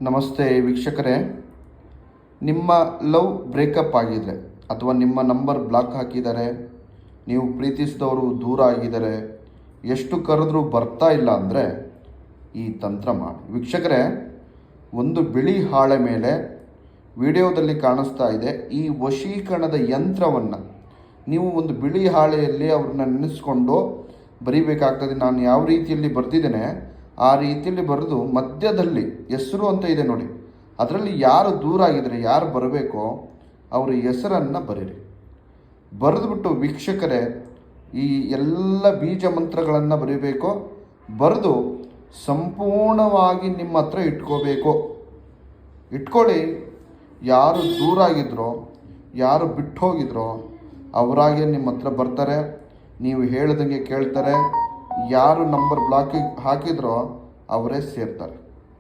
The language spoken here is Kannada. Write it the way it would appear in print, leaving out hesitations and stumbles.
ನಮಸ್ತೆ ವೀಕ್ಷಕರೇ, ನಿಮ್ಮ ಲವ್ ಬ್ರೇಕಪ್ ಆಗಿದೆ ಅಥವಾ ನಿಮ್ಮ ನಂಬರ್ ಬ್ಲಾಕ್ ಹಾಕಿದ್ದಾರೆ, ನೀವು ಪ್ರೀತಿಸಿದವರು ದೂರ ಆಗಿದ್ದಾರೆ, ಎಷ್ಟು ಕರೆದ್ರೂ ಬರ್ತಾ ಇಲ್ಲ ಅಂದರೆ ಈ ತಂತ್ರ ಮಾಡಿ. ವೀಕ್ಷಕರೇ, ಒಂದು ಬಿಳಿ ಹಾಳೆ ಮೇಲೆ ವಿಡಿಯೋದಲ್ಲಿ ಕಾಣಿಸ್ತಾ ಇದೆ ಈ ವಶೀಕರಣದ ಯಂತ್ರವನ್ನು ನೀವು ಒಂದು ಬಿಳಿ ಹಾಳೆಯಲ್ಲಿ ಅವ್ರನ್ನ ನೆನೆಸ್ಕೊಂಡು ಬರೀಬೇಕಾಗ್ತದೆ. ನಾನು ಯಾವ ರೀತಿಯಲ್ಲಿ ಬರೆದಿದ್ದೇನೆ ಆ ರೀತಿಯಲ್ಲಿ ಬರೆದು ಮಧ್ಯದಲ್ಲಿ ಹೆಸರು ಅಂತ ಇದೆ ನೋಡಿ, ಅದರಲ್ಲಿ ಯಾರು ದೂರ ಆಗಿದ್ದಾರೆ, ಯಾರು ಬರಬೇಕೋ ಅವರ ಹೆಸರನ್ನು ಬರೀರಿ. ಬರೆದುಬಿಟ್ಟು ವೀಕ್ಷಕರೇ, ಈ ಎಲ್ಲ ಬೀಜ ಮಂತ್ರಗಳನ್ನು ಬರೀಬೇಕು. ಬರೆದು ಸಂಪೂರ್ಣವಾಗಿ ನಿಮ್ಮ ಹತ್ರ ಇಟ್ಕೊಳ್ಳಿ. ಯಾರು ದೂರ ಆಗಿದ್ರೋ, ಯಾರು ಬಿಟ್ಟು ಹೋಗಿದ್ರೋ ಅವರಾಗೆ ನಿಮ್ಮ ಹತ್ರ ಬರ್ತಾರೆ, ನೀವು ಹೇಳ್ದಂಗೆ ಕೇಳ್ತಾರೆ. ಯಾರು ನಂಬರ್ ಬ್ಲಾಕಿಗೆ ಹಾಕಿದ್ರೋ ಅವರೇ ಸೇರ್ತಾರೆ.